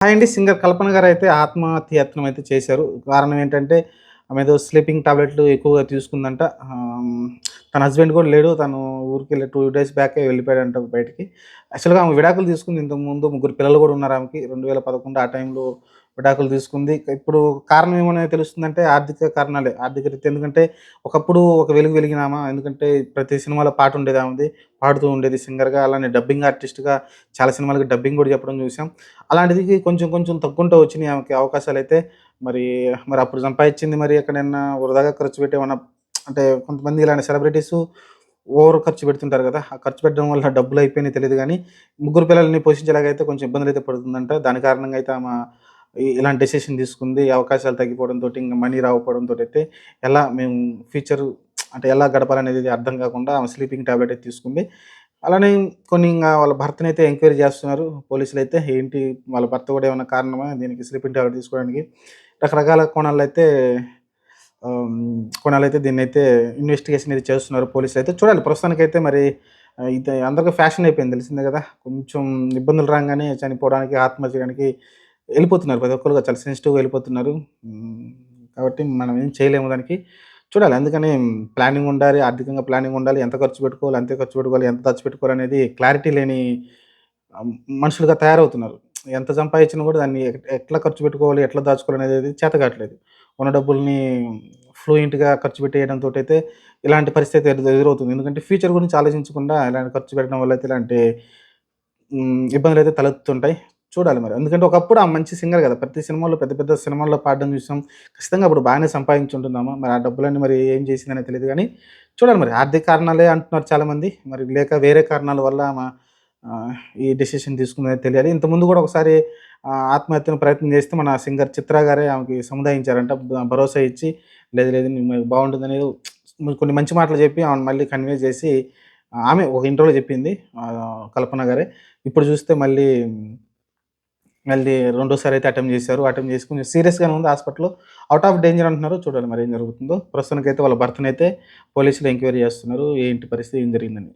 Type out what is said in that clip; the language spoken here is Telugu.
హాయ్ అండి. సింగర్ కల్పన గారైతే ఆత్మహత్యాయత్నం అయితే చేశారు. కారణం ఏంటంటే, ఆమేదో స్లీపింగ్ టాబ్లెట్లు ఎక్కువగా తీసుకుందంట. తన హస్బెండ్ కూడా లేడు. తను ఊరికెళ్ళి 2 డేస్ బ్యాకే వెళ్ళిపోయాడంట బయటికి. యాక్చువల్‌గా ఆమె విడాకులు తీసుకుంది. ఇంతకుముందు ముగ్గురు పిల్లలు కూడా ఉన్నారు ఆమెకి. 2011 ఆ టైంలో విడాకులు తీసుకుంది. ఇప్పుడు కారణం ఏమని తెలుస్తుందంటే ఆర్థిక కారణాలే. ఆర్థిక రీత్యా ఎందుకంటే, ఒకప్పుడు ఒక వెలుగు వెలిగినామ. ఎందుకంటే, ప్రతి సినిమాలో పాట ఉండేది ఆమెది. పాడుతూ ఉండేది సింగర్‌గా. అలానే డబ్బింగ్ ఆర్టిస్ట్‌గా చాలా సినిమాలకి డబ్బింగ్ కూడా చెప్పడం చూసాం. అలాంటిది కొంచెం కొంచెం తగ్గుకుంటూ వచ్చినాయి ఆమెకి అవకాశాలైతే. మరి, మరి అప్పుడు సంపాదిచ్చింది మరి ఎక్కడైనా వృధాగా ఖర్చు పెట్టి ఏమన్నా అంటే కొంతమంది ఇలాంటి సెలబ్రిటీసు ఓవర్ ఖర్చు పెడుతుంటారు గదా! ఆ ఖర్చు పెట్టడం వల్ల డబ్బులయిపోయినాయో తెలీదు గానీ, ముగ్గురు పిల్లల్ని పోషించేలాగైతే కొంచెం ఇబ్బందులైతే పడుతుందంట. దాని కారణంగా అయితే ఇలాంటి డెసిషన్ తీసుకుంది. అవకాశాలు తగ్గిపోవడంతోటి, ఇంక మనీ రాకపోవడంతోటైతే మేము ఫ్యూచరు అంటే ఎలా గడపాలనేది అర్థం కాకుండా ఆమె స్లీపింగ్ టాబ్లెట్ అయితే తీసుకుంది. అలానే కొన్ని వాళ్ళ భర్తనైతే ఎంక్వైరీ జేస్తున్నారు పోలీసులైతే. ఏంటి వాళ్ళ భర్త గూడా ఏమన్నా కారణమా దీనికి స్లీపింగ్ టాబ్లెట్ తీసుకోవడానికి? రకరకాల కోణాలైతే దీన్నైతే ఇన్వెస్టిగేషన్ అయితే చేస్తున్నారు పోలీసులైతే. చూడాలి ప్రస్తుతానికైతే మరి ఇది అందరికి ఫ్యాషన్ అయిపోయింది తెలిసిందే గదా! కొంచెం ఇబ్బందులు రాంగానే చనిపోవడానికి, ఆత్మహత్య చేయడానికి ఎళ్ళిపోతున్నారు. ప్రతి ఒక్కళ్ళు చాలా సెన్సిటివ్‌గా ఎళ్ళిపోతున్నారు. కాబట్టి మనం ఏం చేయలేము దానికి. చూడాలి. అందుకని ప్లానింగ్ ఉండాలి. ఆర్థికంగా ప్లానింగ్ ఉండాలి. ఎంత ఖర్చు పెట్టుకోవాలి, అంతే ఖర్చు పెట్టుకోవాలి. ఎంత దాచిపెట్టుకోవాలనేది క్లారిటీ లేని ఆహ్, మనుషులుగా తయారవుతున్నారు. ఎంత సంపాదించినా కూడా దాన్ని ఎట్లా ఖర్చు పెట్టుకోవాలి, ఎట్లా దాచుకోవాలనేది చేత కావట్లేదు. ఉన్న డబ్బుల్ని ఫ్లూయెంట్‌గా ఖర్చు పెట్టేయడంతోటైతే ఇలాంటి పరిస్థితి ఎదురవుతుంది. ఎందుకంటే ఫ్యూచర్ గురించి ఆలోచించకుండా ఇలాంటి ఖర్చు పెట్టడం వల్ల అయితే ఇలాంటి ఇబ్బందులైతే తలెత్తుతుంటాయి. చూడాలి మరి. ఎందుకంటే ఒకప్పుడు ఆమె మంచి సింగర్ గదా! ప్రతి సినిమాలో పెద్ద పెద్ద సినిమాల్లో పాడడం చూసాం. ఖచ్చితంగా అప్పుడు బాగానే సంపాదించుంటుందామె. మరి ఆ డబ్బులన్నీ మరి ఏం చేసిందనేది తెలీదు గానీ, చూడాలి మరి. ఆర్థిక కారణాలే అంటున్నారు చాలామంది. మరి లేక వేరే కారణాల వల్ల ఆహ్, ఈ డెసిషన్ తీసుకుందనేది తెలియాలి. ఇంతకుముందు గూడా ఒకసారి ఆత్మహత్యను ప్రయత్నం చేస్తే మన సింగర్ చిత్ర గారే ఆమెకి సముదాయించారంట. భరోసా ఇచ్చి లేదు లేదు బావుంటుందనేది కొన్ని మంచి మాటలు చెప్పి ఆమెను మళ్ళీ కన్విన్స్ చేసి ఆమె ఒక ఇంటర్వ్యూలో చెప్పింది. కల్పన గారే. ఇప్పుడు చూస్తే మళ్ళీ రెండోసారి అయితే అటెంప్ట్ చేశారు. అటెంప్ట్ చేసి కొంచెం సీరియస్‌గానే ఉంది హాస్పిటల్‌లో. ఔట్ ఆఫ్ డేంజర్ అంటున్నారు. చూడాలి మరి ఏం జరుగుతుందో. ప్రస్తుతానికైతే వాళ్ళ భర్తనైతే పోలీసులు ఎంక్వైరీ చేస్తున్నారు. ఏంటి పరిస్థితి, ఏం జరిగిందని.